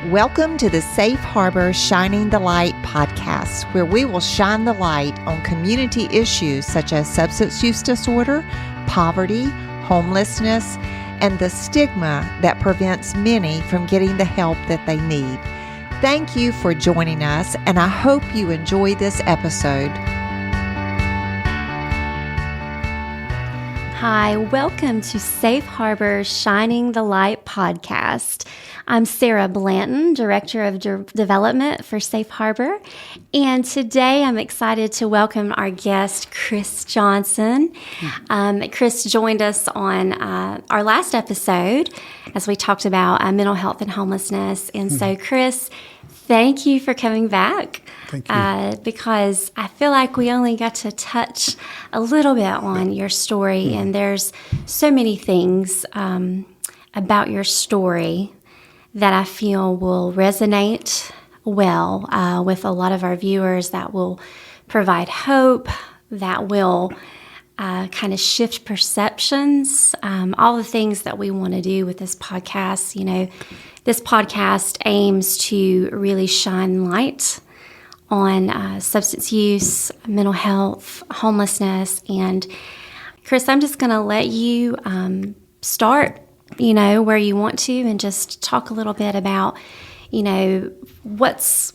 Welcome to the Safe Harbor Shining the Light podcast, where we will shine the light on community issues such as substance use disorder, poverty, homelessness, and the stigma that prevents many from getting the help that they need. Thank you for joining us, and I hope you enjoy this episode. Hi, welcome to Safe Harbor Shining the Light podcast. I'm Sarah Blanton, Director of Development for Safe Harbor, and today I'm excited to welcome our guest, Chris Johnson. Chris joined us on our last episode as we talked about mental health and homelessness, and so Chris, thank you for coming back. Thank you. Because I feel like we only got to touch a little bit on your story, and there's so many things about your story that I feel will resonate well with a lot of our viewers, that will provide hope, that will kind of shift perceptions, all the things that we want to do with this podcast. You know, this podcast aims to really shine light on substance use, mental health, homelessness. And Chris, I'm just going to let you start, where you want to, and just talk a little bit about, what's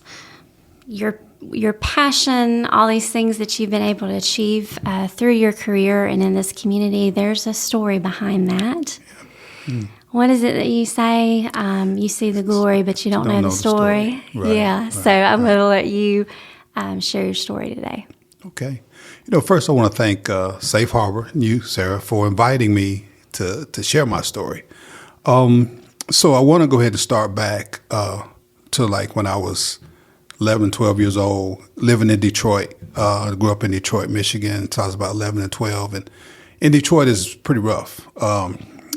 your passion, all these things that you've been able to achieve through your career and in this community. There's a story behind that. Yeah. What is it that you say? You see the glory, but you don't know the story. Right, yeah. Right, so I'm going to let you share your story today. Okay. First I want to thank Safe Harbor and you, Sarah, for inviting me to share my story. So I want to go ahead and start back to like when I was 11, 12 years old, living in Detroit. I grew up in Detroit, Michigan, until I was about 11 and 12. And in Detroit is pretty rough.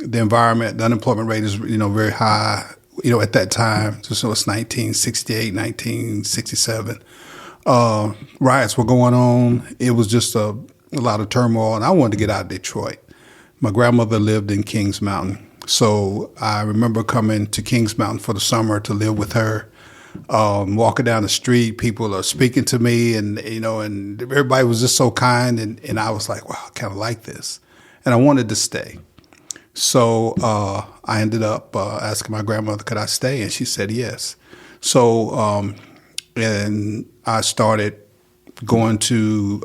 The environment, the unemployment rate is, very high, at that time. So it's 1968, 1967. Riots were going on. It was just a lot of turmoil, and I wanted to get out of Detroit. My grandmother lived in Kings Mountain, so I remember coming to Kings Mountain for the summer to live with her. Walking down the street, people are speaking to me, and and everybody was just so kind, and I was like, wow, I kind of like this, and I wanted to stay. So I ended up asking my grandmother, could I stay? And she said yes. So and I started going to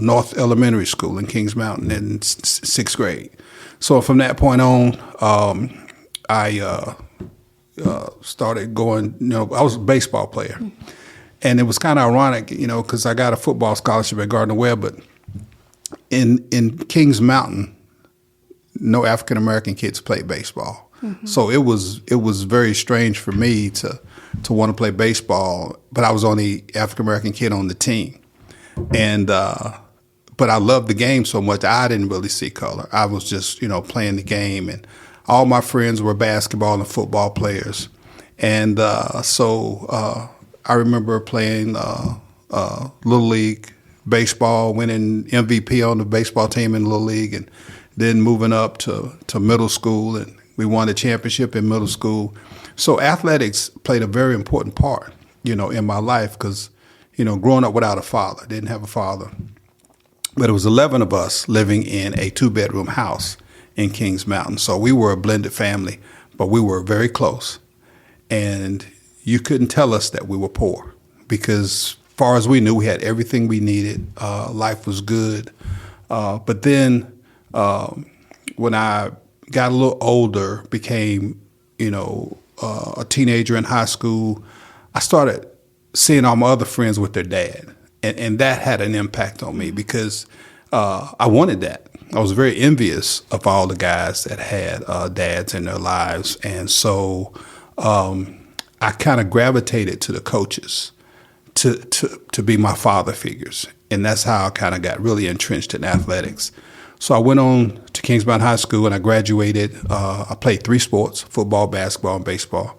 North Elementary School in Kings Mountain in sixth grade. So from that point on, I started going, I was a baseball player. And it was kind of ironic, because I got a football scholarship at Gardner-Webb, but in Kings Mountain, no African-American kids played baseball. Mm-hmm. So it was very strange for me to want to play baseball, but I was the only African-American kid on the team. And but I loved the game so much, I didn't really see color. I was just, playing the game, and all my friends were basketball and football players. And so I remember playing Little League baseball, winning MVP on the baseball team in Little League, and then moving up to middle school, and we won a championship in middle school. So athletics played a very important part, in my life, because, growing up without a father, didn't have a father. But it was 11 of us living in a 2-bedroom house in Kings Mountain. So we were a blended family, but we were very close. And you couldn't tell us that we were poor, because as far as we knew, we had everything we needed. Life was good. But then when I got a little older, became, a teenager in high school, I started seeing all my other friends with their dad. And that had an impact on me, because I wanted that. I was very envious of all the guys that had dads in their lives. And so I kind of gravitated to the coaches to be my father figures. And that's how I kind of got really entrenched in athletics. So I went on to Kings Mountain High School, and I graduated. I played 3 sports: football, basketball, and baseball.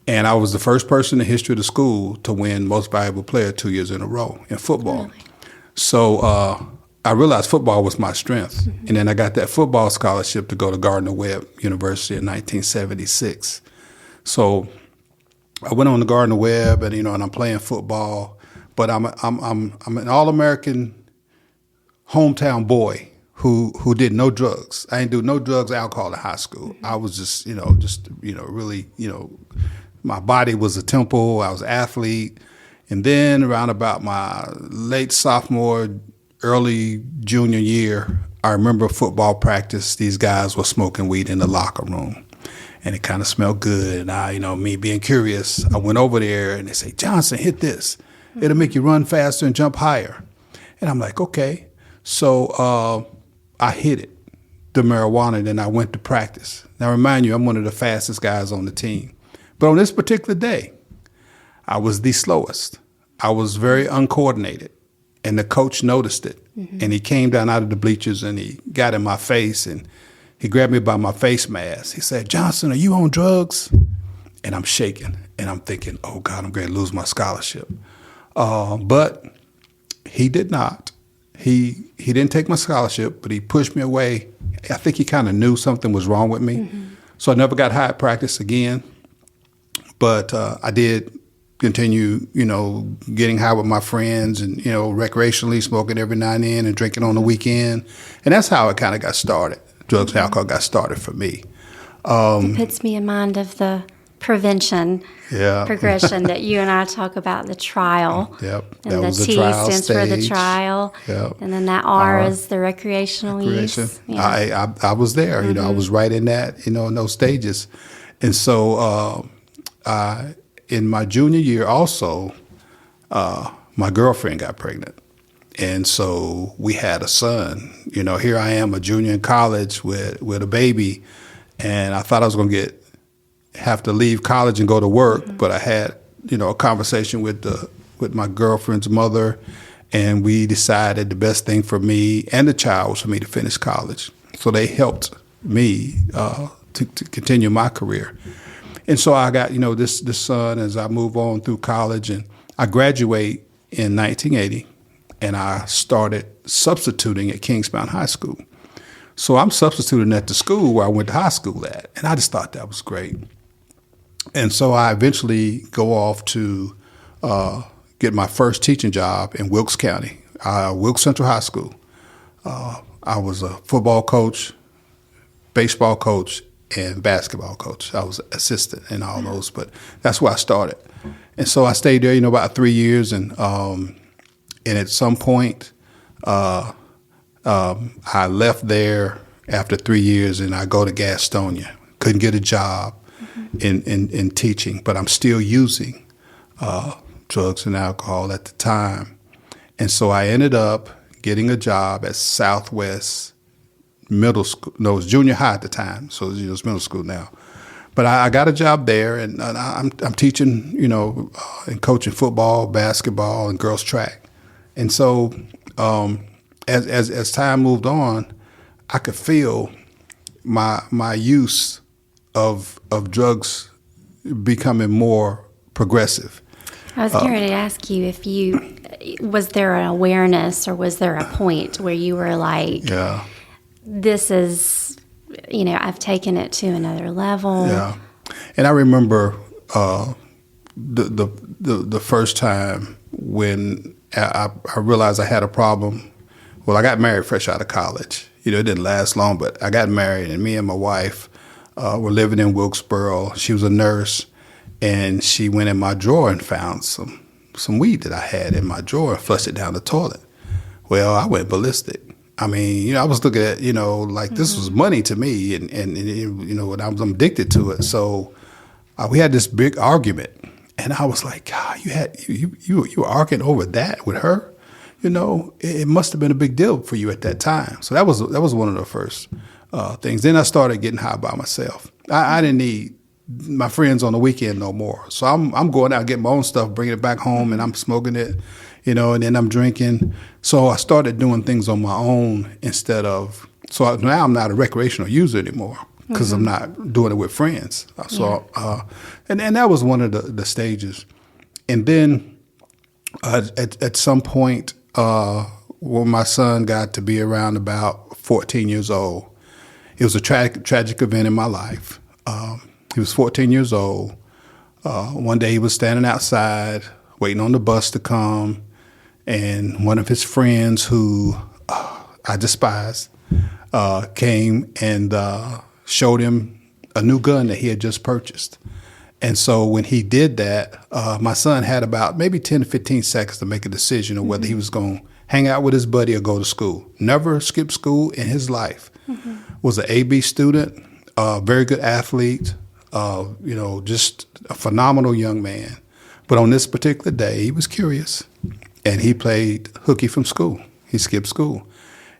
And I was the first person in the history of the school to win Most Valuable Player 2 years in a row in football. Really? So I realized football was my strength. Mm-hmm. And then I got that football scholarship to go to Gardner-Webb University in 1976. So I went on the Gardner Webb, and and I'm playing football, but I'm an All-American hometown boy who did no drugs. I didn't do no drugs, alcohol in high school. I was just really my body was a temple. I was an athlete, and then around about my late sophomore, early junior year, I remember football practice. These guys were smoking weed in the locker room. And it kind of smelled good. And I, me being curious, I went over there and they say, Johnson, hit this. It'll make you run faster and jump higher. And I'm like, okay. So I hit it, the marijuana, and then I went to practice. Now, remind you, I'm one of the fastest guys on the team. But on this particular day, I was the slowest. I was very uncoordinated. And the coach noticed it. And he came down out of the bleachers and he got in my face and he grabbed me by my face mask. He said, Johnson, are you on drugs? And I'm shaking. And I'm thinking, oh, God, I'm going to lose my scholarship. But he did not. He didn't take my scholarship, but he pushed me away. I think he kind of knew something was wrong with me. So I never got high at practice again. But I did continue, getting high with my friends and, recreationally smoking every now and then and drinking on the weekend. And that's how it kind of got started. Drugs and alcohol got started for me. It puts me in mind of the prevention progression that you and I talk about, the trial. Yep. And that the was T trial stands stage. for the trial. Yep. And then that R is the recreational use. Yeah. I was there. I was right in that, in those stages. And so in my junior year also, my girlfriend got pregnant. And so we had a son. Here I am, a junior in college with a baby, and I thought I was going to have to leave college and go to work. But I had, a conversation with my girlfriend's mother, and we decided the best thing for me and the child was for me to finish college. So they helped me to continue my career. And so I got, this son as I move on through college, and I graduate in 1980. And I started substituting at Kingsbound High School. So I'm substituting at the school where I went to high school at. And I just thought that was great. And so I eventually go off to get my first teaching job in Wilkes County, Wilkes Central High School. I was a football coach, baseball coach, and basketball coach. I was assistant in all those, but that's where I started. And so I stayed there, about 3 years, and at some point, I left there after 3 years, and I go to Gastonia. Couldn't get a job in teaching, but I'm still using drugs and alcohol at the time. And so I ended up getting a job at Southwest Middle School. No, it was junior high at the time, so it's middle school now. But I got a job there, and I'm teaching, and coaching football, basketball, and girls track. And so, as time moved on, I could feel my use of drugs becoming more progressive. I was going to ask you was there an awareness or was there a point where you were like, this is, I've taken it to another level. Yeah, and I remember the first time when I realized I had a problem. Well, I got married fresh out of college. It didn't last long, but I got married, and me and my wife were living in Wilkesboro. She was a nurse, and she went in my drawer and found some weed that I had in my drawer and flushed it down the toilet. Well, I went ballistic. I mean, I was looking at, like this was money to me, and and I'm addicted to it. So we had this big argument. And I was like, God, you were arguing over that with her, It must have been a big deal for you at that time. So that was one of the first things. Then I started getting high by myself. I didn't need my friends on the weekend no more. So I'm going out getting my own stuff, bringing it back home, and I'm smoking it, and then I'm drinking. So I started doing things on my own instead of. So now I'm not a recreational user anymore. Because I'm not doing it with friends. So, and that was one of the stages. And then at some point, when my son got to be around about 14 years old, it was a tragic event in my life. He was 14 years old. One day he was standing outside waiting on the bus to come, and one of his friends who I despised came and showed him a new gun that he had just purchased. And so when he did that, my son had about maybe 10 to 15 seconds to make a decision on whether he was going to hang out with his buddy or go to school. Never skipped school in his life. Was an AB student, very good athlete, just a phenomenal young man. But on this particular day, he was curious, and he played hooky from school. He skipped school.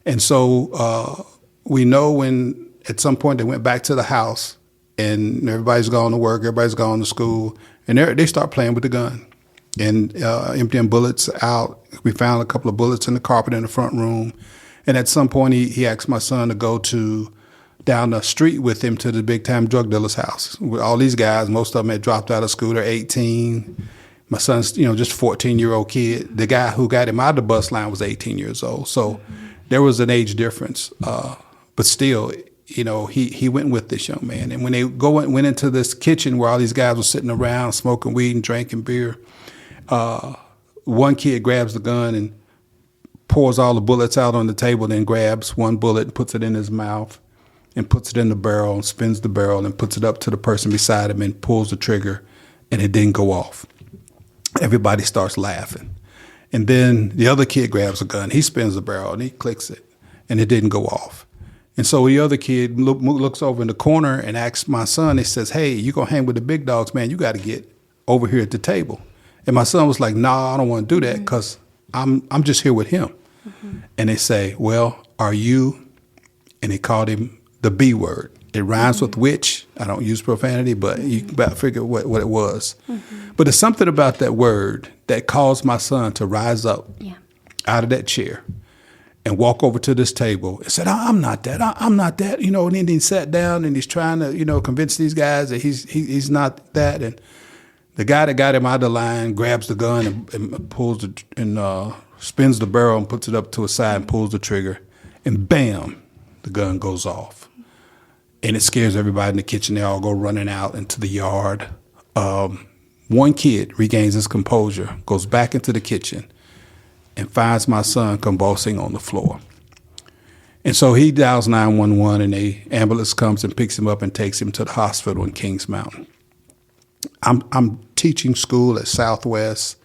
And so we know when at some point they went back to the house, and everybody's gone to work, everybody's gone to school, and they start playing with the gun and emptying bullets out. We found a couple of bullets in the carpet in the front room. And at some point, he asked my son to go down the street with him to the big-time drug dealer's house. With all these guys, most of them had dropped out of school. They're 18. My son's, just a 14-year-old kid. The guy who got him out of the bus line was 18 years old. So there was an age difference. But still, he went with this young man. And when they went into this kitchen where all these guys were sitting around smoking weed and drinking beer, one kid grabs the gun and pours all the bullets out on the table, then grabs one bullet and puts it in his mouth and puts it in the barrel and spins the barrel and puts it up to the person beside him and pulls the trigger, and it didn't go off. Everybody starts laughing. And then the other kid grabs a gun. He spins the barrel and he clicks it, and it didn't go off. And so the other kid looks over in the corner and asks my son, he says, "Hey, you going to hang with the big dogs, man. You got to get over here at the table." And my son was like, "Nah, I don't want to do that because I'm just here with him." And they say, "Well, are you?" And they called him the B word. It rhymes with witch. I don't use profanity, but you can about figure what it was. But there's something about that word that caused my son to rise up out of that chair and walk over to this table and said, "I'm not that. I'm not that." And then he sat down and he's trying to, convince these guys that he's not that. And the guy that got him out of the line grabs the gun and pulls spins the barrel and puts it up to his side and pulls the trigger, and bam, the gun goes off. And it scares everybody in the kitchen. They all go running out into the yard. One kid regains his composure, goes back into the kitchen, and finds my son convulsing on the floor. And so he dials 911, and the ambulance comes and picks him up and takes him to the hospital in Kings Mountain. I'm teaching school at Southwest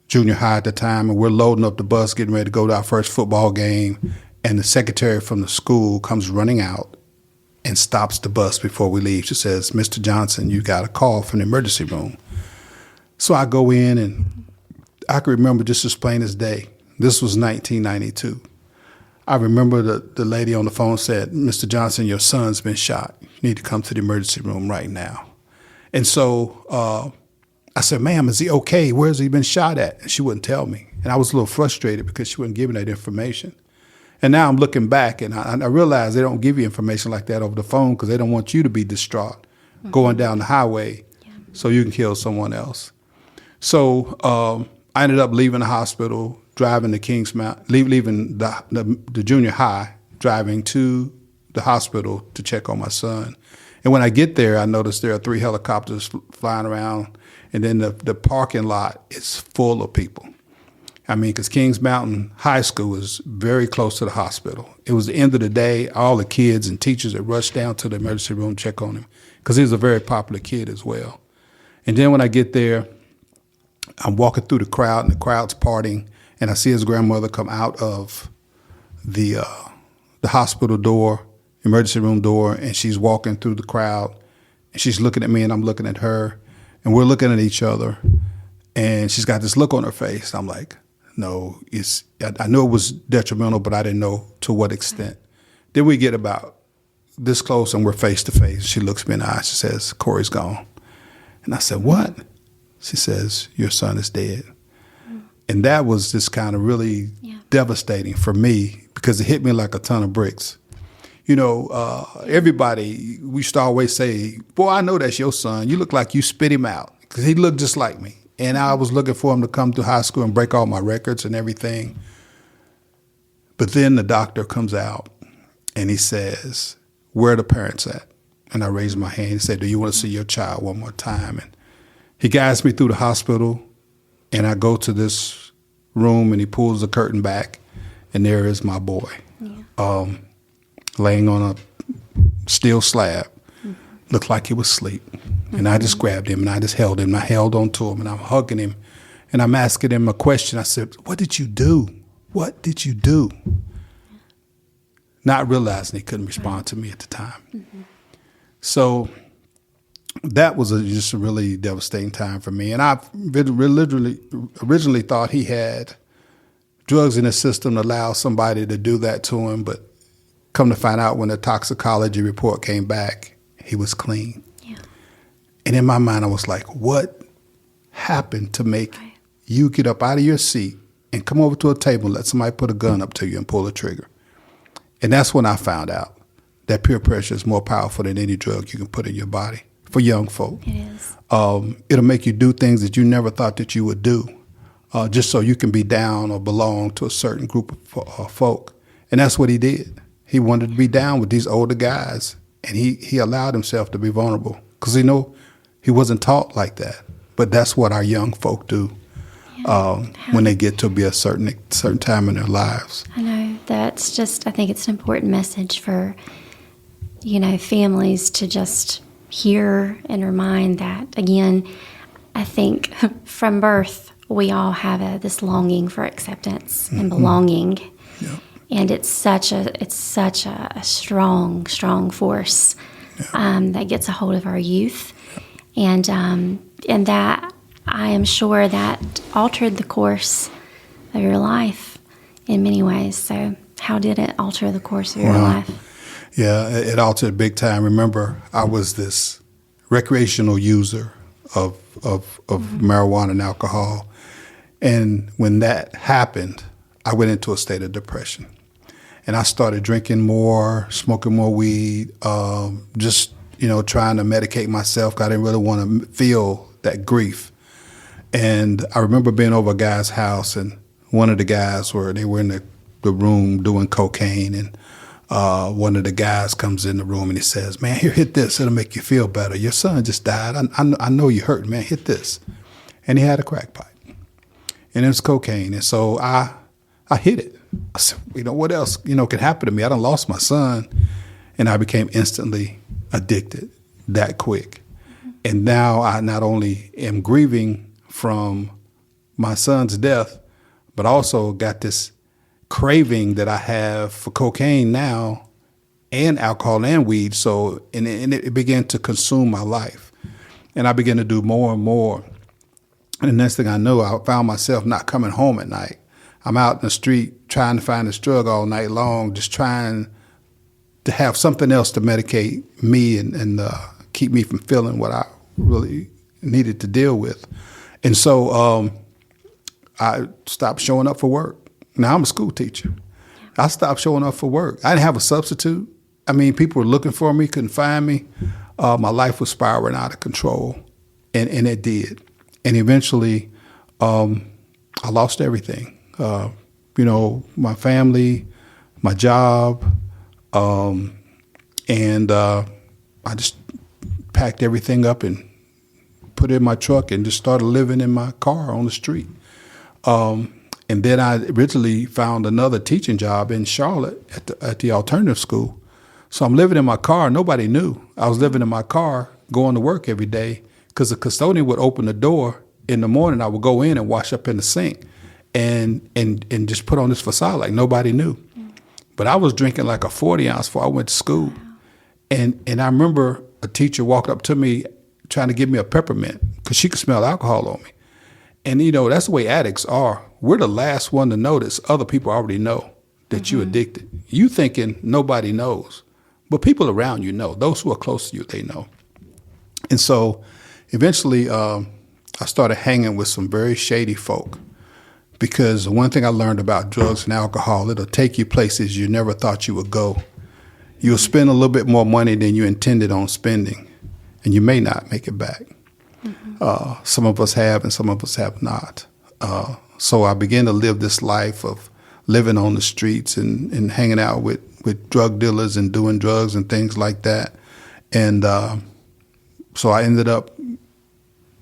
Junior High at the time, and we're loading up the bus, getting ready to go to our first football game, and the secretary from the school comes running out and stops the bus before we leave. She says, "Mr. Johnson, you got a call from the emergency room." So I go in, and I can remember just as plain as day. This was 1992. I remember the lady on the phone said, "Mr. Johnson, your son's been shot. You need to come to the emergency room right now." And so I said, "Ma'am, is he okay? Where's he been shot at?" And she wouldn't tell me. And I was a little frustrated because she wasn't giving that information. And now I'm looking back, and I realize they don't give you information like that over the phone because they don't want you to be distraught going down the highway so you can kill someone else. So I ended up leaving the hospital, driving to Kings Mountain, leaving the junior high, driving to the hospital to check on my son. And when I get there, I notice there are 3 helicopters flying around, and then the parking lot is full of people. I mean, because Kings Mountain High School is very close to the hospital. It was the end of the day. All the kids and teachers had rushed down to the emergency room to check on him because he was a very popular kid as well. And then when I get there, I'm walking through the crowd, and the crowd's partying, and I see his grandmother come out of the hospital door, emergency room door, and she's walking through the crowd, and she's looking at me, and I'm looking at her, and we're looking at each other, and she's got this look on her face. I'm like, no, I knew it was detrimental, but I didn't know to what extent. Then we get about this close, and we're face to face. She looks me in the eye. She says, "Corey's gone." And I said, "What?" She says, "Your son is dead." And that was just kind of really devastating for me because it hit me like a ton of bricks. Everybody, we used to always say, "Boy, I know that's your son. You look like you spit him out," because he looked just like me. And I was looking for him to come to high school and break all my records and everything. But then the doctor comes out and he says, "Where are the parents at?" And I raised my hand and said, do you want to see your child one more time? And he guides me through the hospital, and I go to this room, and he pulls the curtain back, and there is my boy, laying on a steel slab. Looked like he was asleep. And I just grabbed him, and I just held him. I held on to him, and I'm hugging him, and I'm asking him a question. I said, what did you do? What did you do? Not realizing he couldn't respond to me at the time. So that was just a really devastating time for me. And I originally thought he had drugs in his system to allow somebody to do that to him. But come to find out, when the toxicology report came back, he was clean. Yeah. And in my mind, I was like, what happened to make you get up out of your seat and come over to a table and let somebody put a gun up to you and pull the trigger? And that's when I found out that peer pressure is more powerful than any drug you can put in your body for young folk. It is. It'll make you do things that you never thought that you would do, just so you can be down or belong to a certain group of folk. And that's what he did. He wanted to be down with these older guys, and he allowed himself to be vulnerable because he wasn't taught like that. But that's what our young folk do when they get to be a certain time in their lives. I know. That's just, I think it's an important message for, families to just hear and remind that, again, I think from birth, we all have this longing for acceptance and belonging. Yeah. And it's such a strong force that gets a hold of our youth. And that, I am sure, that altered the course of your life in many ways. So how did it alter the course of your life? Yeah, it altered big time. Remember, I was this recreational user of marijuana and alcohol. And when that happened, I went into a state of depression. And I started drinking more, smoking more weed, just, trying to medicate myself. I didn't really want to feel that grief. And I remember being over a guy's house, and one of the guys they were in the room doing cocaine, and one of the guys comes in the room and he says, man, here, hit this. It'll make you feel better. Your son just died. I know you hurt, man. Hit this. And he had a crack pipe. And it was cocaine. And so I hit it. I said, what else, could happen to me? I done lost my son. And I became instantly addicted that quick. And now I not only am grieving from my son's death, but also got this craving that I have for cocaine now, and alcohol and weed. So, and it began to consume my life. And I began to do more and more. And the next thing I knew, I found myself not coming home at night. I'm out in the street trying to find this drug all night long, just trying to have something else to medicate me and keep me from feeling what I really needed to deal with. And so I stopped showing up for work. Now, I'm a school teacher. I stopped showing up for work. I didn't have a substitute. I mean, people were looking for me, couldn't find me. My life was spiraling out of control, and it did. And eventually, I lost everything. My family, my job, and I just packed everything up and put it in my truck and just started living in my car on the street. And then I originally found another teaching job in Charlotte at the alternative school. So I'm living in my car. Nobody knew. I was living in my car, going to work every day, because the custodian would open the door in the morning. I would go in and wash up in the sink and just put on this facade like nobody knew. But I was drinking like a 40-ounce before I went to school. And I remember a teacher walked up to me trying to give me a peppermint because she could smell alcohol on me. And, that's the way addicts are. We're the last one to notice. Other people already know that you're addicted. You thinking nobody knows. But people around you know. Those who are close to you, they know. And so eventually I started hanging with some very shady folk, because one thing I learned about drugs and alcohol, it'll take you places you never thought you would go. You'll spend a little bit more money than you intended on spending, and you may not make it back. Some of us have and some of us have not. So I began to live this life of living on the streets and hanging out with drug dealers and doing drugs and things like that. And so I ended up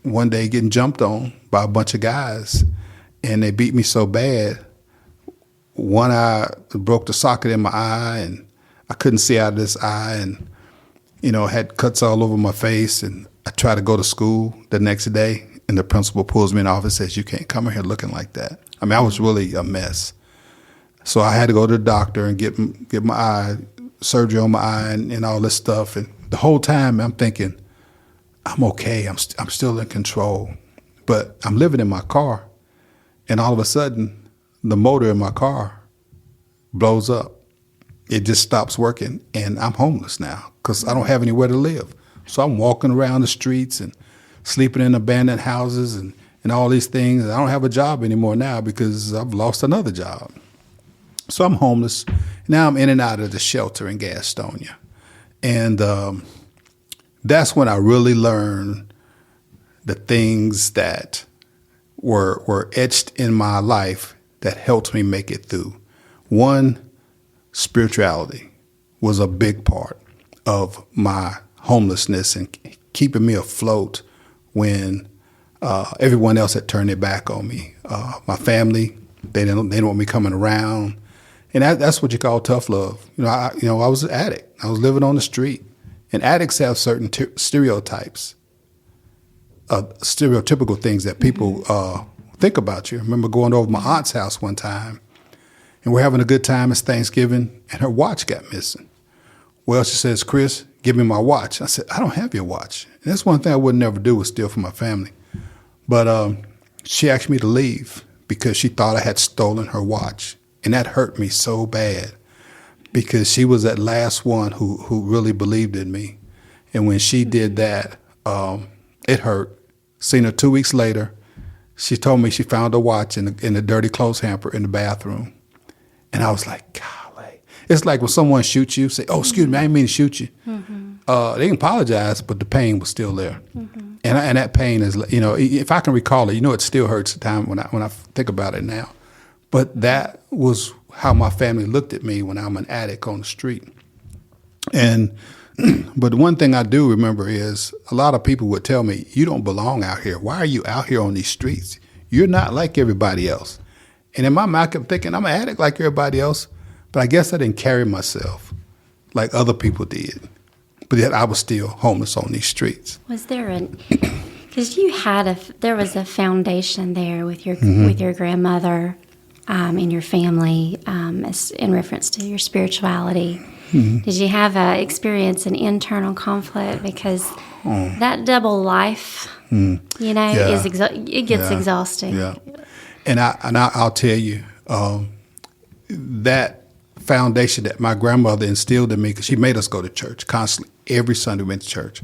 one day getting jumped on by a bunch of guys, and they beat me so bad. One eye broke the socket in my eye, and I couldn't see out of this eye, and had cuts all over my face. And I tried to go to school the next day, and the principal pulls me in the office and says, "You can't come in here looking like that." I mean, I was really a mess. So I had to go to the doctor and get my eye surgery on my eye and all this stuff. And the whole time I'm thinking, I'm okay. I'm still in control. But I'm living in my car, and all of a sudden, the motor in my car blows up. It just stops working, and I'm homeless now because I don't have anywhere to live. So I'm walking around the streets and sleeping in abandoned houses and all these things. I don't have a job anymore now because I've lost another job. So I'm homeless. Now I'm in and out of the shelter in Gastonia. And that's when I really learned the things that were etched in my life that helped me make it through. One, spirituality was a big part of my homelessness and keeping me afloat when everyone else had turned their back on me. My family, they didn't want me coming around. And that's what you call tough love. I was an addict. I was living on the street. And addicts have certain stereotypes, stereotypical things that people think about you. I remember going over my aunt's house one time, and we're having a good time. It's Thanksgiving, and her watch got missing. Well, she says, "Chris, give me my watch." I said, "I don't have your watch." And that's one thing I would never do, was steal from my family. But she asked me to leave because she thought I had stolen her watch. And that hurt me so bad because she was that last one who really believed in me. And when she did that, it hurt. Seen her 2 weeks later. She told me she found a watch in the dirty clothes hamper in the bathroom. And I was like, golly. It's like when someone shoots you, say, "Oh, excuse me, I didn't mean to shoot you." Mm-hmm. They can apologize, but the pain was still there. Mm-hmm. And that pain is, if I can recall it, it still hurts at times when I think about it now. But that was how my family looked at me when I'm an addict on the street. But the one thing I do remember is a lot of people would tell me, "You don't belong out here. Why are you out here on these streets? You're not like everybody else." And in my mind, I kept thinking, I'm an addict like everybody else. But I guess I didn't carry myself like other people did. But yet I was still homeless on these streets. Was there because there was a foundation there with your grandmother and your family in reference to your spirituality. Mm-hmm. Did you have an internal conflict? Because that double life, it gets exhausting. Yeah, and I'll tell you that foundation that my grandmother instilled in me, because she made us go to church constantly. Every Sunday we went to church,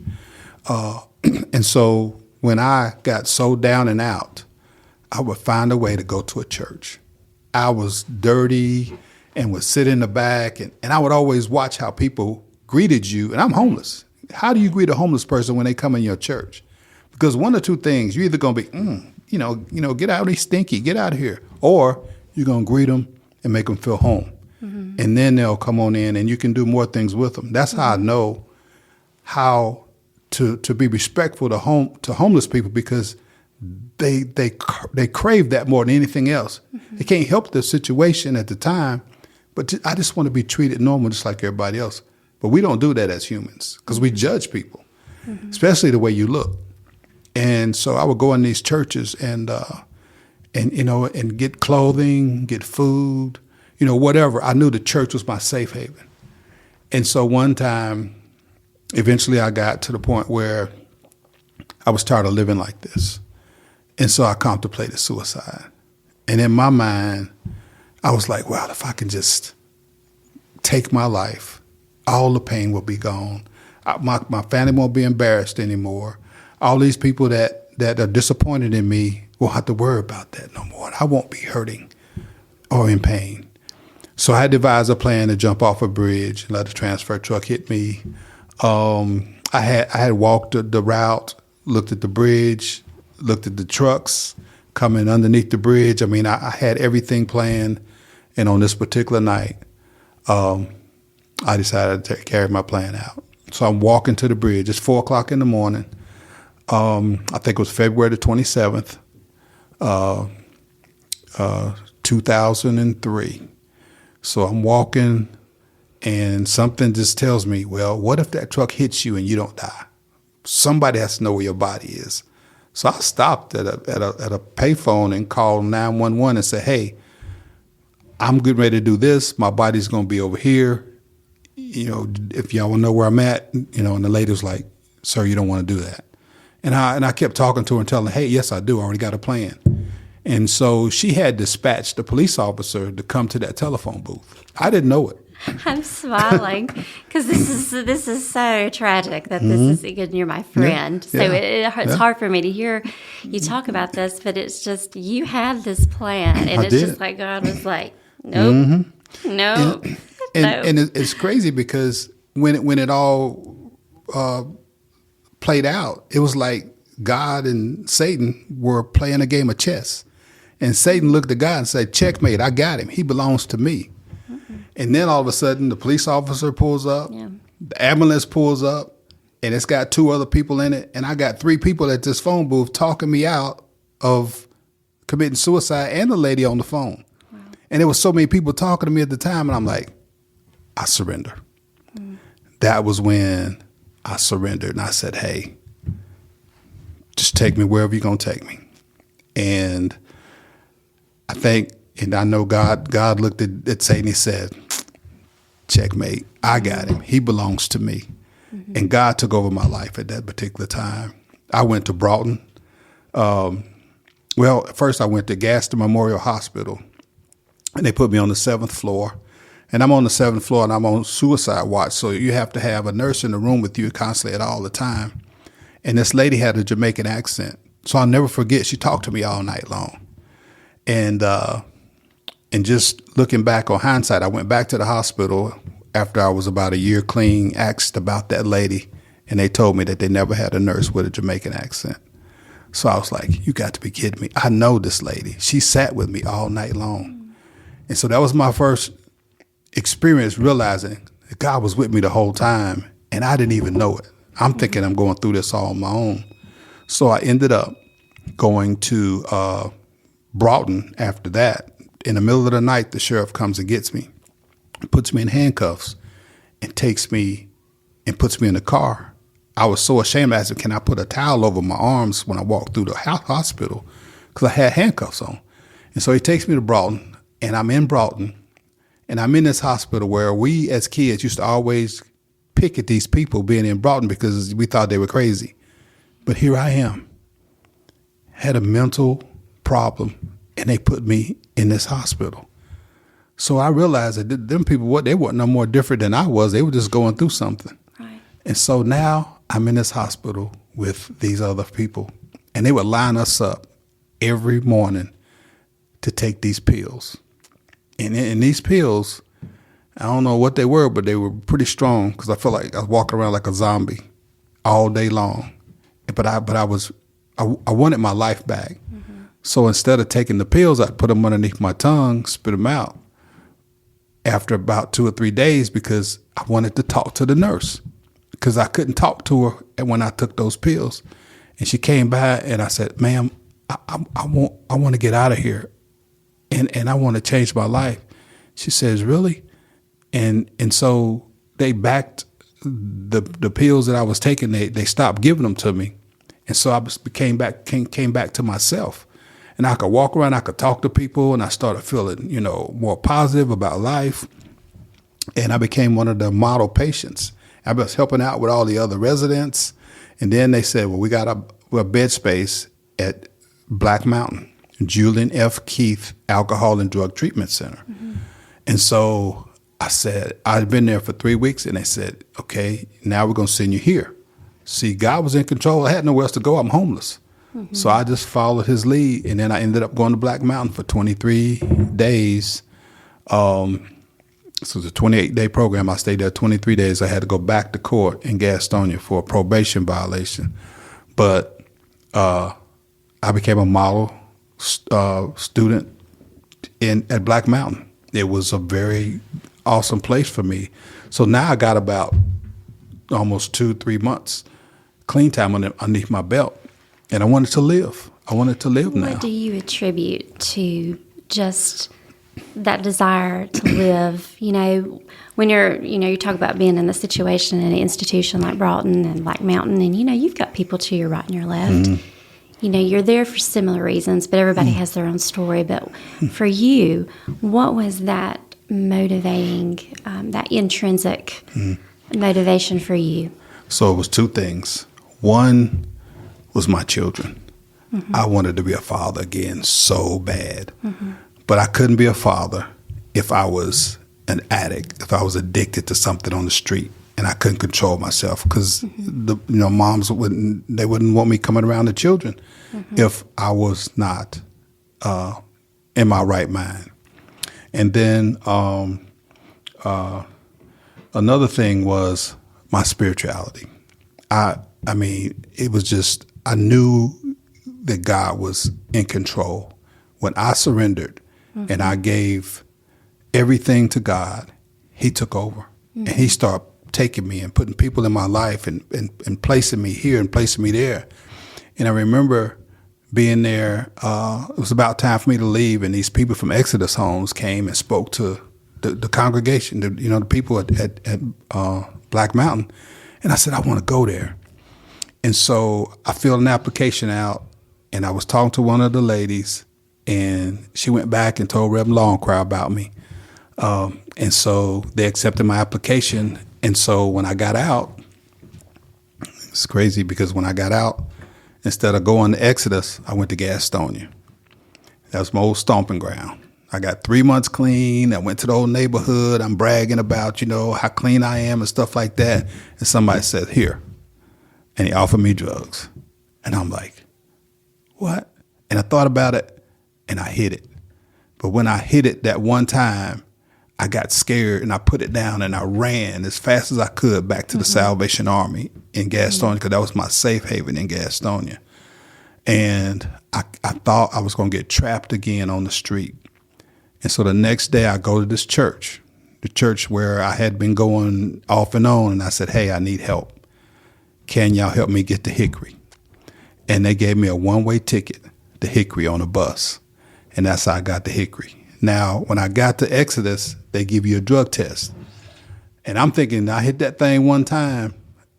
and so when I got so down and out, I would find a way to go to a church. I was dirty and would sit in the back, and I would always watch how people greeted you. And I'm homeless. How do you greet a homeless person when they come in your church? Because one or two things, you're either going to be, get out, he's stinky, get out of here. Or you're going to greet them and make them feel home. Mm-hmm. And then they'll come on in and you can do more things with them. That's how I know how to be respectful to homeless people, because they crave that more than anything else. Mm-hmm. They can't help the situation at the time, but I just want to be treated normal just like everybody else. But we don't do that as humans because we judge people, mm-hmm. especially the way you look. And so I would go in these churches and get clothing, get food, whatever. I knew the church was my safe haven. And so one time, eventually I got to the point where I was tired of living like this. And so I contemplated suicide. And in my mind, I was like, wow, if I can just take my life, all the pain will be gone. My family won't be embarrassed anymore. All these people that are disappointed in me won't have to worry about that no more. I won't be hurting or in pain. So I devised a plan to jump off a bridge and let a transfer truck hit me. I had walked the route, looked at the bridge, looked at the trucks coming underneath the bridge. I mean, I had everything planned. And on this particular night, I decided to carry my plan out. So I'm walking to the bridge. It's 4 o'clock in the morning. I think it was February the 27th, 2003. So I'm walking, and something just tells me, well, what if that truck hits you and you don't die? Somebody has to know where your body is. So I stopped at a payphone and called 911 and said, hey, I'm getting ready to do this. My body's going to be over here. If y'all want to know where I'm at, and the lady was like, sir, you don't want to do that. And I kept talking to her and telling her, hey, yes, I do. I already got a plan. And so she had dispatched a police officer to come to that telephone booth. I didn't know it. I'm smiling because this is so tragic that this is, again, you're my friend. So it's hard for me to hear you talk about this, but it's just, you had this plan. And it's just like God was like, nope, no. And it's crazy because when it all played out, it was like God and Satan were playing a game of chess. And Satan looked at God and said, checkmate, I got him. He belongs to me. And then all of a sudden, the police officer pulls up, the ambulance pulls up, and it's got 2 other people in it. And I got 3 people at this phone booth talking me out of committing suicide, and the lady on the phone. Wow. And there was so many people talking to me at the time, and I'm like, I surrender. That was when I surrendered, and I said, hey, just take me wherever you're going to take me. And I think, and I know God looked at Satan, he said, checkmate, I got him. He belongs to me. And God took over my life at that particular time. I went to Broughton. First I went to Gaston Memorial Hospital, and they put me on the 7th floor. And I'm on the 7th floor, and I'm on suicide watch. So you have to have a nurse in the room with you constantly at all the time. And this lady had a Jamaican accent. So I'll never forget, she talked to me all night long. And just looking back on hindsight, I went back to the hospital after I was about a year clean, asked about that lady, and they told me that they never had a nurse with a Jamaican accent. So I was like, you got to be kidding me. I know this lady. She sat with me all night long. And so that was my first experience realizing that God was with me the whole time, and I didn't even know it. I'm thinking I'm going through this all on my own. So I ended up going to Broughton after that. In the middle of the night, the sheriff comes and gets me, puts me in handcuffs, and takes me and puts me in the car. I was so ashamed. I said, can I put a towel over my arms when I walked through the hospital? Because I had handcuffs on. And so he takes me to Broughton, and I'm in Broughton, and I'm in this hospital where we as kids used to always pick at these people being in Broughton because we thought they were crazy. But here I am, had a mental problem, and they put me in this hospital. So I realized that them people, they weren't no more different than I was. They were just going through something. Right. And so now I'm in this hospital with these other people, and they would line us up every morning to take these pills. And these pills, I don't know what they were, but they were pretty strong because I felt like I was walking around like a zombie all day long. But I wanted my life back. So instead of taking the pills, I put them underneath my tongue, spit them out after about 2 or 3 days because I wanted to talk to the nurse because I couldn't talk to her when I took those pills. And she came by and I said, ma'am, I want to get out of here and I want to change my life. She says, really? And so they backed the pills that I was taking. They stopped giving them to me. And so I came back to myself. And I could walk around, I could talk to people, and I started feeling, more positive about life. And I became one of the model patients. I was helping out with all the other residents. And then they said, well, we got a bed space at Black Mountain, Julian F. Keith Alcohol and Drug Treatment Center. And so I said, I'd been there for 3 weeks, and they said, okay, now we're going to send you here. See, God was in control. I had nowhere else to go. I'm homeless. So I just followed his lead, and then I ended up going to Black Mountain for 23 days. So it was a 28-day program. I stayed there 23 days. I had to go back to court in Gastonia for a probation violation. But I became a model student at Black Mountain. It was a very awesome place for me. So now I got about almost 2-3 months clean time underneath my belt, and I wanted to live. I wanted to live now. What do you attribute to just that desire to live? When you talk about being in the situation in an institution like Broughton and Black Mountain, and you've got people to your right and your left. You're there for similar reasons, but everybody has their own story. But for you, what was that motivating, that intrinsic motivation for you? So it was two things. One was my children. I wanted to be a father again so bad. But I couldn't be a father if I was an addict, if I was addicted to something on the street and I couldn't control myself, because moms wouldn't want me coming around the children if I was not in my right mind. And then another thing was my spirituality. I mean, it was just, I knew that God was in control. When I surrendered and I gave everything to God, He took over. And He started taking me and putting people in my life and placing me here and placing me there. And I remember being there, it was about time for me to leave, and these people from Exodus Homes came and spoke to the congregation, the people at Black Mountain. And I said, I want to go there. And so I filled an application out, and I was talking to one of the ladies, and she went back and told Reverend Longcry about me. And so they accepted my application. And so when I got out, it's crazy because when I got out, instead of going to Exodus, I went to Gastonia. That was my old stomping ground. I got 3 months clean. I went to the old neighborhood. I'm bragging about, how clean I am and stuff like that. And somebody said, here. And he offered me drugs. And I'm like, what? And I thought about it, and I hit it. But when I hit it that one time, I got scared, and I put it down, and I ran as fast as I could back to the Salvation Army in Gastonia, because that was my safe haven in Gastonia. And I thought I was going to get trapped again on the street. And so the next day I go to this church, the church where I had been going off and on, and I said, hey, I need help. Can y'all help me get to Hickory? And they gave me a one-way ticket to Hickory on a bus. And that's how I got to Hickory. Now, when I got to Exodus, they give you a drug test. And I'm thinking, I hit that thing one time,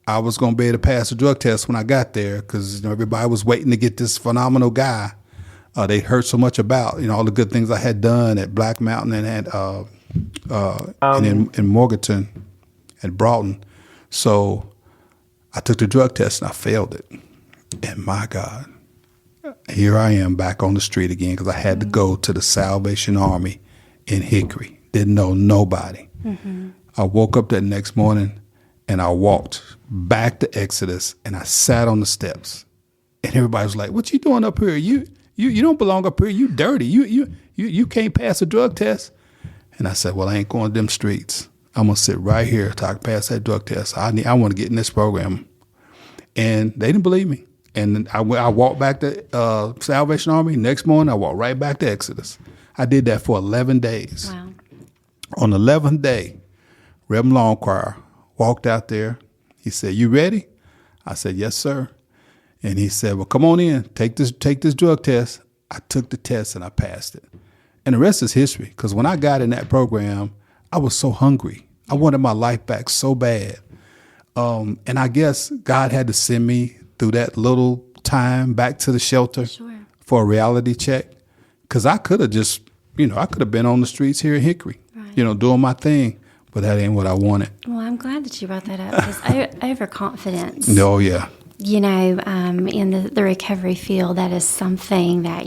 I was going to be able to pass the drug test when I got there, because everybody was waiting to get this phenomenal guy they heard so much about, all the good things I had done at Black Mountain and in Morganton, at Broughton. So I took the drug test and I failed it. And my God, here I am back on the street again, because I had to go to the Salvation Army in Hickory. Didn't know nobody. I woke up that next morning and I walked back to Exodus and I sat on the steps. And everybody was like, what you doing up here? You don't belong up here. You dirty. You can't pass a drug test. And I said, well, I ain't going to them streets. I'm going to sit right here till I can pass that drug test. I want to get in this program. And they didn't believe me. And I walked back to Salvation Army. Next morning, I walked right back to Exodus. I did that for 11 days. Wow. On the 11th day, Reverend Longcry walked out there. He said, you ready? I said, yes, sir. And he said, well, come on in, take this drug test. I took the test and I passed it. And the rest is history, because when I got in that program, I was so hungry. I wanted my life back so bad. And I guess God had to send me through that little time back to the shelter for a reality check, because I could have just, I could have been on the streets here in Hickory, doing my thing. But that ain't what I wanted. Well, I'm glad that you brought that up, because overconfidence. Oh, yeah. In the recovery field, that is something that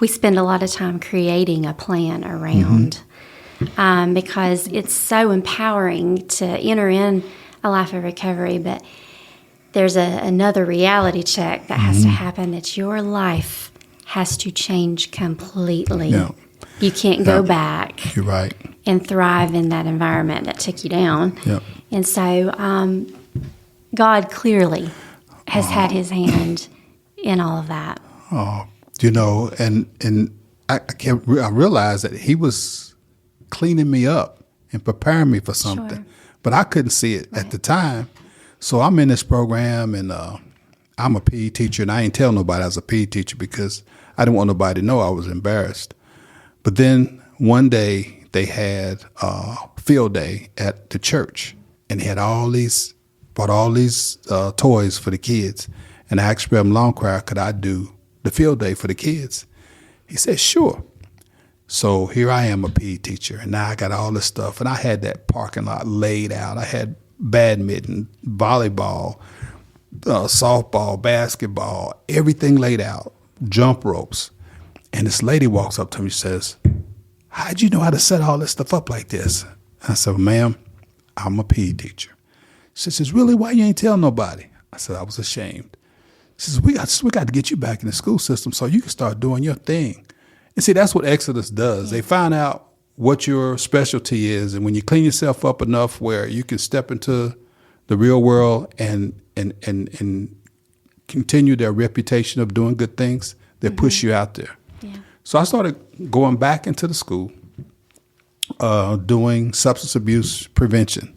we spend a lot of time creating a plan around, because it's so empowering to enter in a life of recovery. But there's another reality check that has to happen, that your life has to change completely. Yeah. You can't go back. You're right. And thrive in that environment that took you down. Yeah. And so God clearly has had His hand in all of that. And I realized that He was cleaning me up and preparing me for something. But I couldn't see it at the time. So I'm in this program, and I'm a PE teacher, and I ain't tell nobody I was a PE teacher because I didn't want nobody to know. I was embarrassed. But then one day they had a field day at the church, and they had bought all these toys for the kids. And I asked Reverend Longcrier, could I do the field day for the kids? He said, sure. So here I am, a PE teacher, and now I got all this stuff. And I had that parking lot laid out. I had badminton, volleyball, softball, basketball, everything laid out, jump ropes. And this lady walks up to me and says, how'd you know how to set all this stuff up like this? I said, ma'am, I'm a PE teacher. She says, really, why you ain't tell nobody? I said, I was ashamed. She says, we got to get you back in the school system so you can start doing your thing. And see, that's what Exodus does. They find out what your specialty is, and when you clean yourself up enough where you can step into the real world and continue their reputation of doing good things, they push you out there. Yeah. So I started going back into the school, doing substance abuse prevention.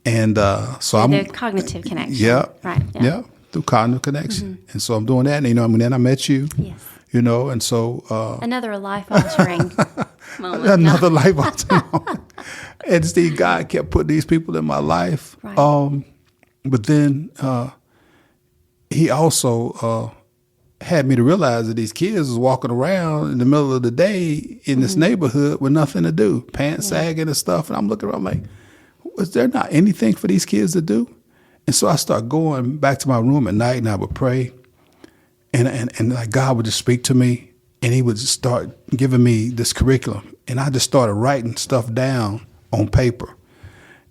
And so I'm the cognitive connection. Yeah. Right. Yeah. Through cognitive connection. And so I'm doing that. And, then I met you. Yes. And so Another life-altering moment. another life altering moment. And see, God kept putting these people in my life. Right. But then he also had me to realize that these kids was walking around in the middle of the day in this neighborhood with nothing to do, pants sagging and stuff. And I'm looking around like, was there not anything for these kids to do? And so I started going back to my room at night, and I would pray, and like God would just speak to me, and he would just start giving me this curriculum. And I just started writing stuff down on paper.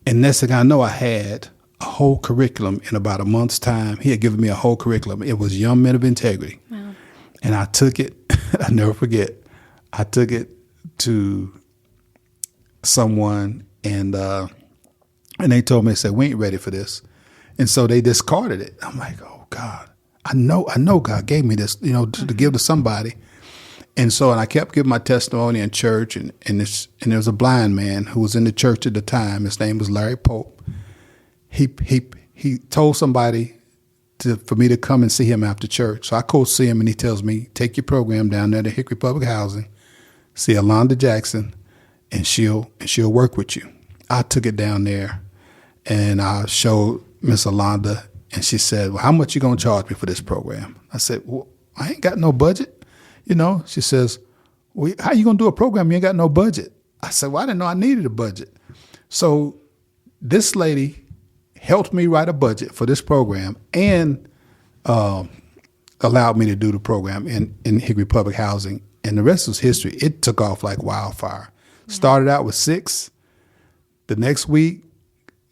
And next thing I know, I had a whole curriculum in about a month's time. He had given me a whole curriculum. It was Young Men of Integrity. Wow. And I took it, I'll never forget, I took it to someone, and they told me, they said, we ain't ready for this. And so they discarded it. I'm like, oh God, I know God gave me this, to give to somebody. And so, and I kept giving my testimony in church, and there was a blind man who was in the church at the time. His name was Larry Pope. He told somebody for me to come and see him after church. So I go see him, and he tells me, take your program down there to Hickory Public Housing, see Alonda Jackson, and she'll work with you. I took it down there, and I showed Miss Alonda, and she said, well, how much you gonna charge me for this program? I said, well, I ain't got no budget. She says, well, how you gonna do a program? You ain't got no budget. I said, well, I didn't know I needed a budget. So this lady helped me write a budget for this program and allowed me to do the program in Hickory Public Housing. And the rest was history. It took off like wildfire. Yeah. Started out with 6. The next week,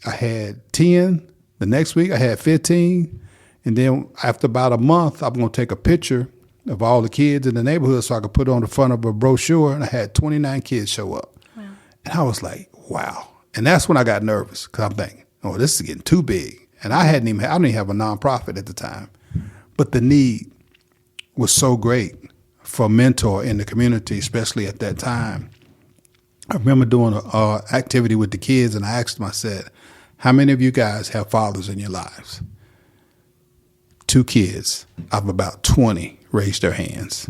I had 10. The next week, I had 15. And then after about a month, I'm going to take a picture of all the kids in the neighborhood so I could put it on the front of a brochure. And I had 29 kids show up. Wow. And I was like, wow. And that's when I got nervous, because I'm thinking, oh, this is getting too big. And I didn't even have a nonprofit at the time. But the need was so great for a mentor in the community, especially at that time. I remember doing an activity with the kids, and I asked them, I said, how many of you guys have fathers in your lives? 2 kids of about 20 raised their hands.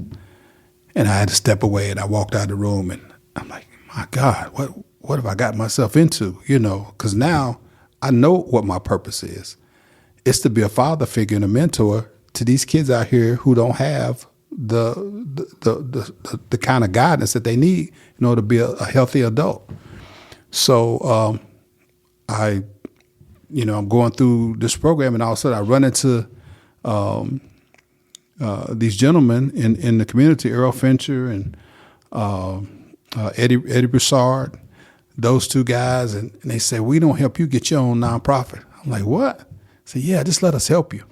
And I had to step away, and I walked out of the room, and I'm like, my God, what have I got myself into? Because now I know what my purpose is. It's to be a father figure and a mentor to these kids out here who don't have the kind of guidance that they need in order to be a healthy adult. So I'm going through this program, and all of a sudden I run into these gentlemen in the community, Earl Fincher and Eddie Broussard, those 2 guys, and they say, we don't help you get your own nonprofit. I'm like, what? I said, yeah, just let us help you.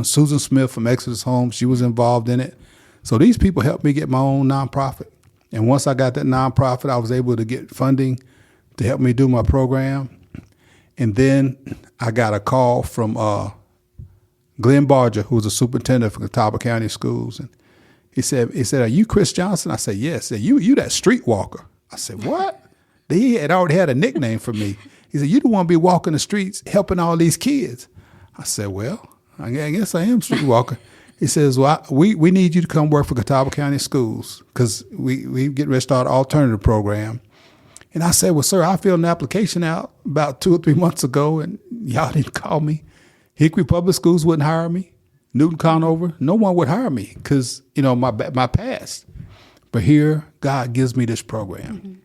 Susan Smith from Exodus Home, she was involved in it. So these people helped me get my own nonprofit. And once I got that nonprofit, I was able to get funding to help me do my program. And then I got a call from Glenn Barger, who was a superintendent for Catawba County Schools. And he said, are you Chris Johnson? I said, yes. He said, you that street walker. I said, what? He had already had a nickname for me. He said, you don't want to be walking the streets helping all these kids. I said, well, I guess I am streetwalker. He says, well, we need you to come work for Catawba County Schools because we get ready to start an alternative program. And I said, well, sir, I filled an application out about 2 or 3 months ago, and y'all didn't call me. Hickory Public Schools wouldn't hire me. Newton Conover, no one would hire me because, my past. But here, God gives me this program.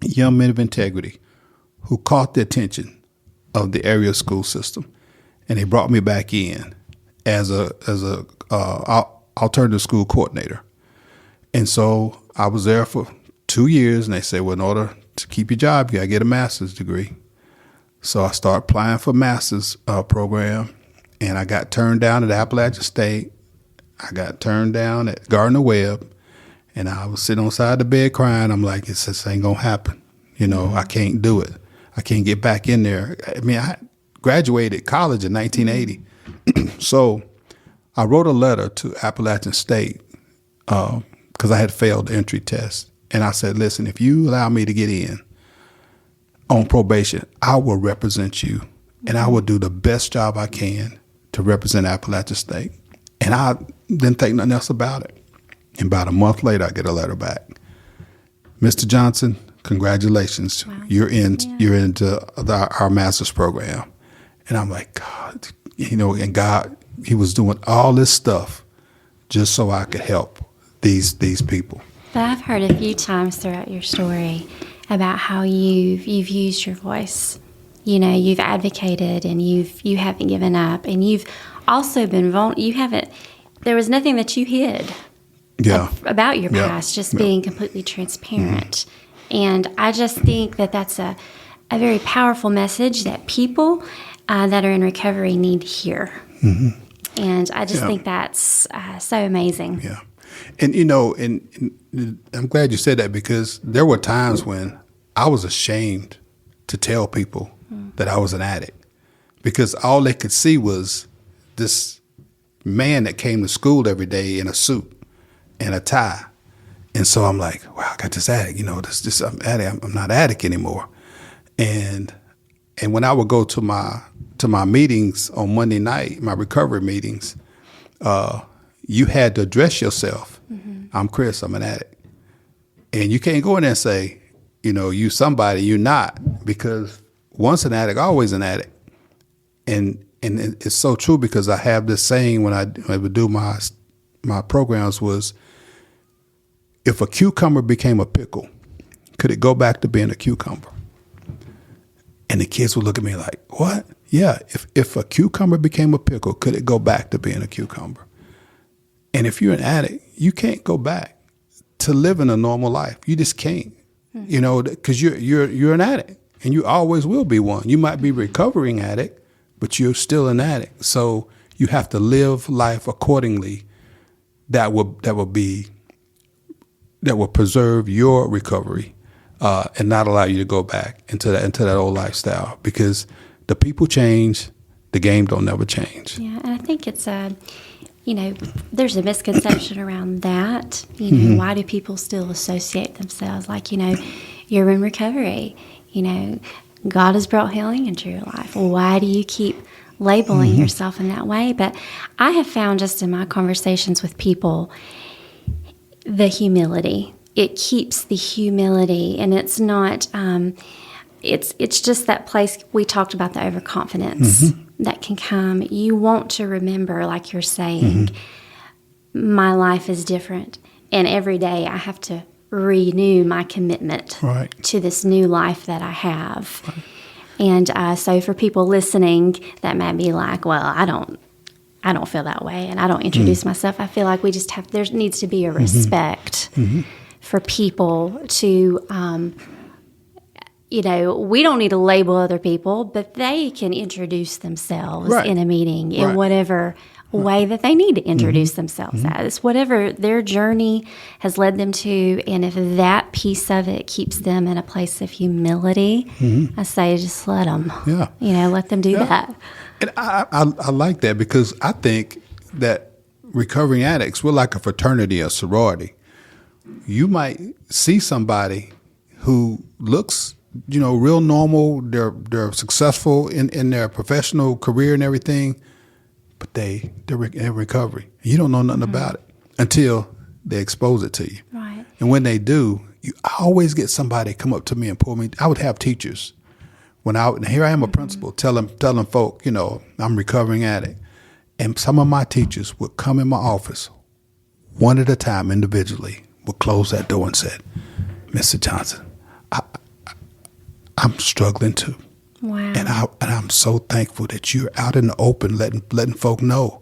Young men of integrity who caught the attention of the area school system. And they brought me back in as a alternative school coordinator. And so I was there for 2 years, and they said, well, in order to keep your job, you got to get a master's degree. So I started applying for a master's program, and I got turned down at Appalachian State. I got turned down at Gardner-Webb, and I was sitting on the side of the bed crying. I'm like, this ain't going to happen. I can't do it. I can't get back in there. I mean, I graduated college in 1980. So I wrote a letter to Appalachian State because I had failed the entry test. And I said, listen, if you allow me to get in on probation, I will represent you, and I will do the best job I can to represent Appalachian State. And I didn't think nothing else about it. And about a month later, I get a letter back. Mr. Johnson, congratulations. Wow. You're into our master's program. And I'm like, God, and God, he was doing all this stuff just so I could help these people. But I've heard a few times throughout your story about how you've used your voice. You've advocated, and you haven't given up, and you've also been vulnerable. There was nothing that you hid about your past, just being completely transparent. And I just think that that's a very powerful message that people that are in recovery need to hear. And I just think that's so amazing. Yeah. And, and I'm glad you said that, because there were times when I was ashamed to tell people that I was an addict, because all they could see was this man that came to school every day in a suit and a tie. And so I'm like, wow, I got this addict, I'm addict. I'm not addict anymore. And when I would go to my meetings on Monday night, my recovery meetings, you had to address yourself. I'm Chris, I'm an addict. And you can't go in there and say, you somebody, you're not, because once an addict, always an addict. And it's so true, because I have this saying when I would do my programs was, if a cucumber became a pickle, could it go back to being a cucumber? And the kids would look at me like, what? Yeah, if a cucumber became a pickle, could it go back to being a cucumber? And if you're an addict, you can't go back to living a normal life. You just can't, because you're an addict, and you always will be one. You might be a recovering addict, but you're still an addict. So you have to live life accordingly. That will preserve your recovery, and not allow you to go back into that old lifestyle, because the people change, the game don't never change. Yeah, and I think it's there's a misconception around that. Why do people still associate themselves like, you're in recovery? God has brought healing into your life. Why do you keep labeling yourself in that way? But I have found, just in my conversations with people, the humility. It keeps the humility, and it's not. It's just that place we talked about, the overconfidence that can come. You want to remember, like you're saying, my life is different, and every day I have to renew my commitment to this new life that I have. Right. And so for people listening that might be like, well, I don't feel that way, and I don't introduce myself. I feel like there needs to be a respect for people to, we don't need to label other people, but they can introduce themselves in a meeting in whatever way that they need to introduce themselves as, whatever their journey has led them to. And if that piece of it keeps them in a place of humility, I say just let them, let them do that. And I like that, because I think that recovering addicts, we're like a fraternity or sorority. You might see somebody who looks real normal. They're successful in their professional career and everything, but they're in recovery. You don't know nothing about it until they expose it to you. Right. And when they do, I always get somebody come up to me and pull me. I would have teachers and here I am a principal telling folk, I'm recovering addict. And some of my teachers would come in my office one at a time individually, would close that door and said, Mr. Johnson, I'm struggling too. Wow. And I'm so thankful that you're out in the open, letting folk know,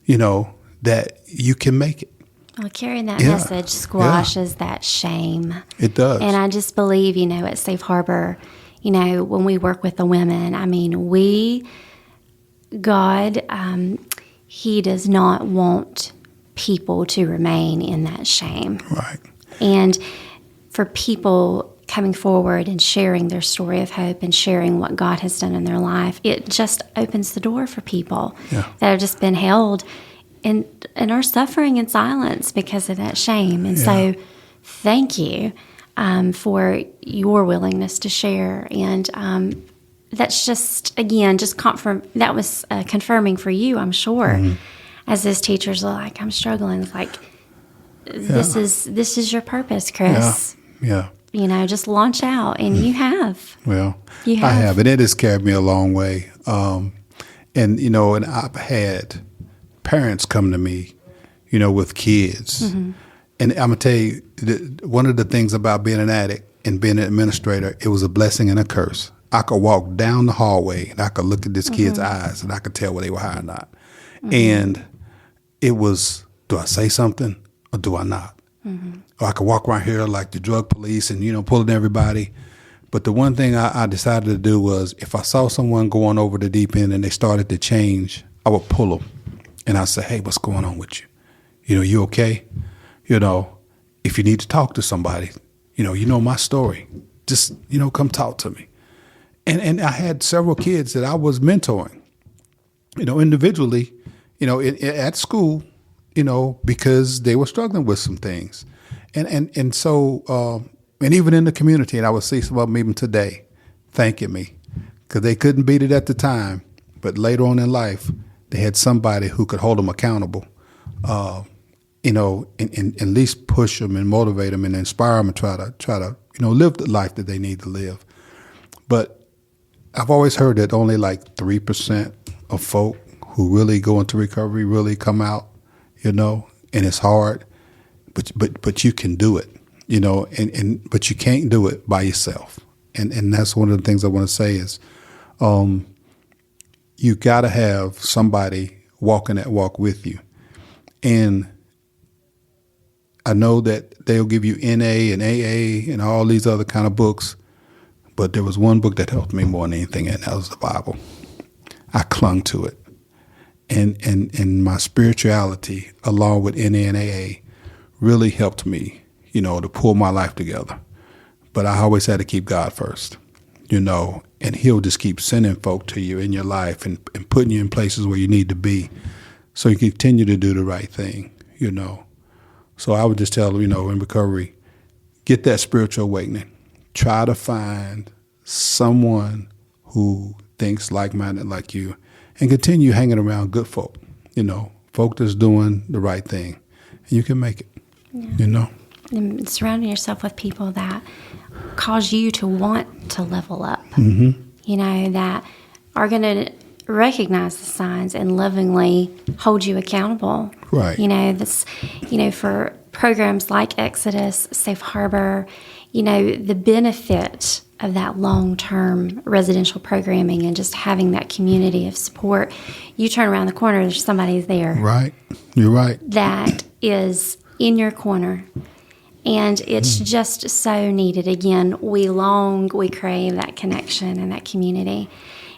that you can make it. Well, carrying that message squashes that shame. It does. And I just believe, at Safe Harbor, when we work with the women, God, He does not want people to remain in that shame. Right. And for people coming forward and sharing their story of hope and sharing what God has done in their life, it just opens the door for people that have just been held and are suffering in silence because of that shame. And so thank you for your willingness to share. And that's just, again, that was confirming for you, I'm sure, as those teachers are like, I'm struggling. It's like, this is your purpose, Chris. Yeah. Just launch out, and you have. Well, you have. I have, and it has carried me a long way. And I've had parents come to me, with kids. And I'm going to tell you, one of the things about being an addict and being an administrator, it was a blessing and a curse. I could walk down the hallway and I could look at this kid's eyes and I could tell whether they were high or not. And it was, do I say something or do I not? Or I could walk around here like the drug police and, pulling everybody. But the one thing I decided to do was if I saw someone going over the deep end and they started to change, I would pull them. And I'd say, hey, what's going on with you? You okay? If you need to talk to somebody, my story. Just, come talk to me. And I had several kids that I was mentoring, individually, at school, because they were struggling with some things. And so, and even in the community, and I would see some of them even today thanking me because they couldn't beat it at the time. But later on in life, they had somebody who could hold them accountable, and at least push them and motivate them and inspire them and try to live the life that they need to live. But I've always heard that only like 3% of folk who really go into recovery really come out, and it's hard, but you can do it, but you can't do it by yourself. And that's one of the things I want to say is, you got to have somebody walking that walk with you. And I know that they'll give you NA and AA and all these other kind of books, but there was one book that helped me more than anything, and that was the Bible. I clung to it. And my spirituality, along with NA and AA, really helped me, to pull my life together. But I always had to keep God first, and He'll just keep sending folk to you in your life and putting you in places where you need to be so you continue to do the right thing, So I would just tell, in recovery, get that spiritual awakening. Try to find someone who thinks like-minded like you and continue hanging around good folk, folk that's doing the right thing. And you can make it, And surrounding yourself with people that cause you to want to level up, that are going to recognize the signs and lovingly hold you accountable. Right. For programs like Exodus, Safe Harbor, the benefit of that long-term residential programming and just having that community of support. You turn around the corner, there's somebody there. Right. You're right. That is in your corner. And it's just so needed. Again, we crave that connection and that community.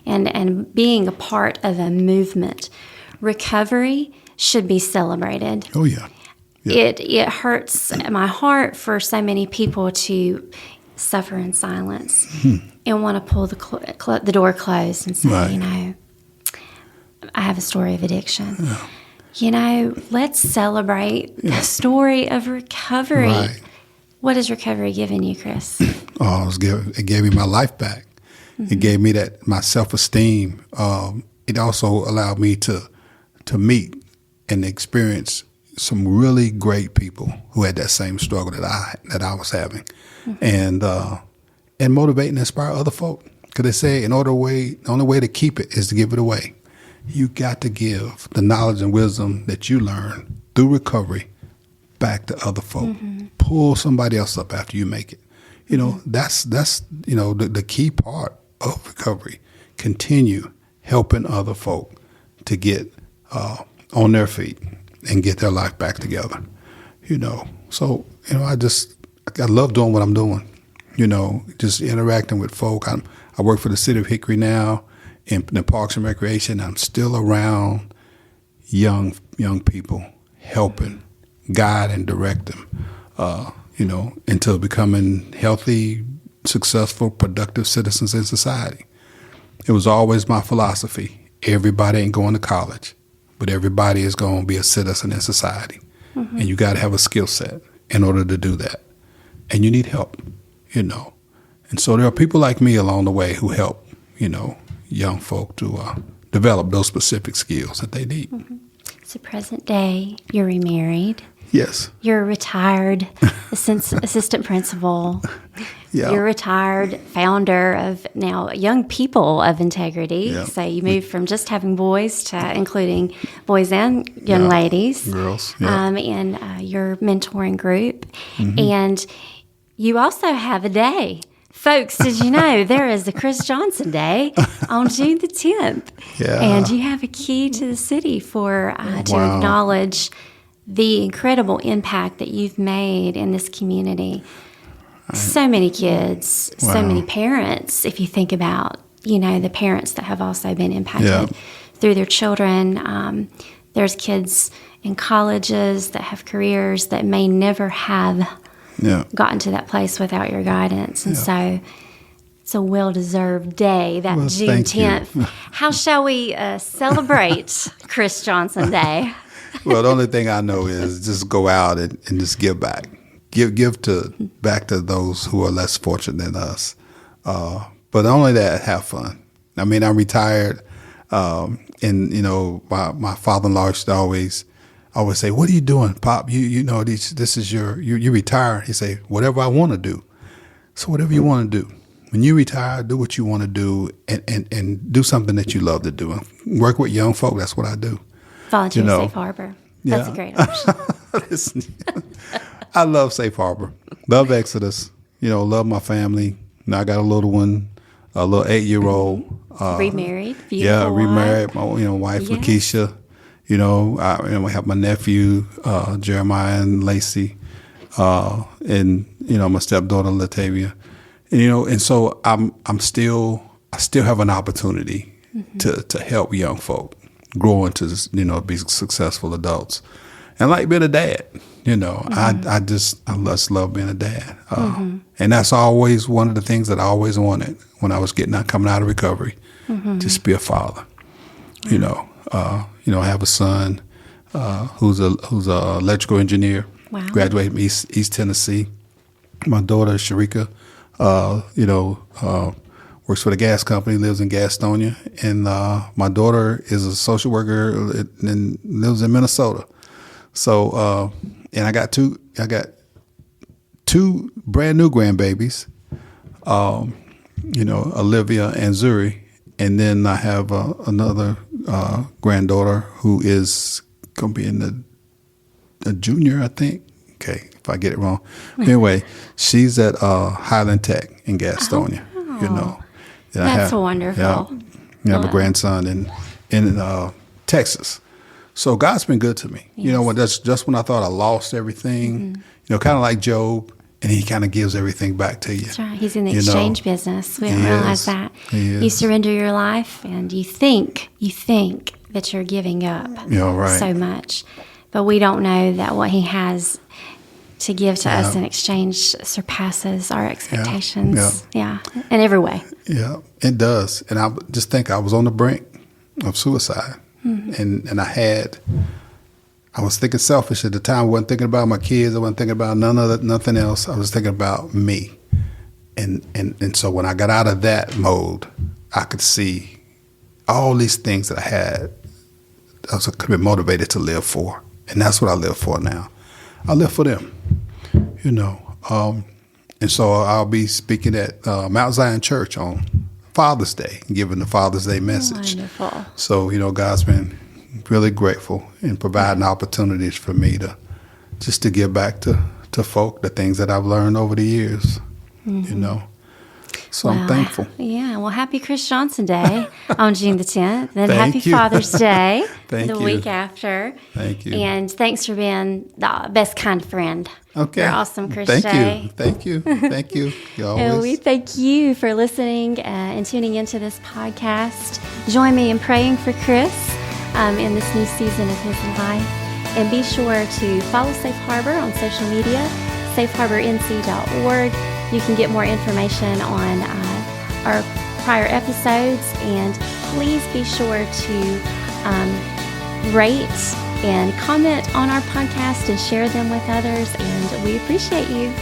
And being a part of a movement. Recovery should be celebrated. Oh, yeah. It hurts my heart for so many people to suffer in silence and want to pull the door closed and say, right. I have a story of addiction. Let's celebrate the story of recovery. Right. What has recovery given you, Chris? It gave me my life back. Mm-hmm. It gave me my self-esteem. It also allowed me to meet and experience some really great people who had that same struggle that I was having, mm-hmm. and motivate and inspire other folk. Because they say the only way to keep it is to give it away. You got to give the knowledge and wisdom that you learn through recovery back to other folk. Mm-hmm. Pull somebody else up after you make it. That's the key part of recovery. Continue helping other folk to get on their feet and get their life back together. So I love doing what I'm doing. Just interacting with folk. I work for the city of Hickory now in the Parks and Recreation. I'm still around young people, helping, guide and direct them, into becoming healthy, successful, productive citizens in society. It was always my philosophy. Everybody ain't going to college, but everybody is going to be a citizen in society. Mm-hmm. And you got to have a skill set in order to do that. And you need help, And so there are people like me along the way who help, young folk to develop those specific skills that they need. Mm-hmm. So present day, you're remarried. Yes. You're a retired assistant principal. Yeah. You're a retired founder of now Young People of Integrity. Yeah. So you moved from just having boys to including boys and young ladies. Girls. Yeah. In your mentoring group. Mm-hmm. And you also have a day. Folks, did you know there is the Chris Johnson Day on June the 10th? Yeah. And you have a key to the city to acknowledge the incredible impact that you've made in this community. So many kids, so many parents, if you think about, the parents that have also been impacted through their children. There's kids in colleges that have careers that may never have gotten to that place without your guidance. And so it's a well-deserved day, that June 10th. How shall we celebrate Chris Johnson Day? Well, the only thing I know is just go out and just give back. Give back to those who are less fortunate than us. But not only that, have fun. I mean, I'm retired, and my father-in-law used to always say, "What are you doing, Pop? This is you retire." He say, "Whatever I want to do." So whatever you want to do, when you retire, do what you want to do, and do something that you love to do. And work with young folk. That's what I do. Volunteer Safe Harbor. That's a great option. I love Safe Harbor. Love Exodus. Love my family. Now I got a little one, a little 8-year-old. Remarried. Beautiful. Yeah, remarried. My wife Lakeisha. I have my nephew Jeremiah and Lacey, and my stepdaughter Latavia, and so I still have an opportunity to help young folk grow into be successful adults, and like being a dad. I just love being a dad, and that's always one of the things that I always wanted when I was coming out of recovery, just be a father. I have a son who's a electrical engineer. Wow. Graduated from East Tennessee. My daughter Sharika, works for the gas company, lives in Gastonia, and my daughter is a social worker and lives in Minnesota. So, and I got two brand new grandbabies, Olivia and Zuri, and then I have another granddaughter who is going to be in a junior, I think. Okay, if I get it wrong. Anyway, she's at Highland Tech in Gastonia. Oh. That's wonderful. I have a grandson in Texas. So God's been good to me. Yes. That's just when I thought I lost everything, kind of like Job, and he kind of gives everything back to you. That's right. He's in the exchange business. We don't realize that. You surrender your life, and you think that you're giving up so much. But we don't know that what he has to give to us in exchange surpasses our expectations. Yeah, in every way. Yeah, it does. And I just think I was on the brink of suicide. Mm-hmm. And I I was thinking selfish at the time. I wasn't thinking about my kids. I wasn't thinking about nothing else. I was thinking about me. And so when I got out of that mode, I could see all these things that I had. I was could be motivated to live for, and that's what I live for now. I live for them, you know. And so I'll be speaking at Mount Zion Church on Father's Day, giving the Father's Day message. Wonderful. So, you know, God's been really grateful in providing opportunities for me to just to give back to folk the things that I've learned over the years, you know. So I'm thankful. Yeah. Well, happy Chris Johnson Day on June the 10th. Then Thank happy you. Father's Day Thank the you. week after. Thank you. And thanks for being the best kind of friend. Okay. You're awesome, Chris Thank J. you. Thank you. Thank you. You And we always. thank you for listening and tuning into this podcast. Join me in praying for Chris in this new season of his life. And be sure to follow Safe Harbor on social media, safeharbor.nc.org. You can get more information on our prior episodes. And please be sure to rate and comment on our podcast and share them with others. And we appreciate you.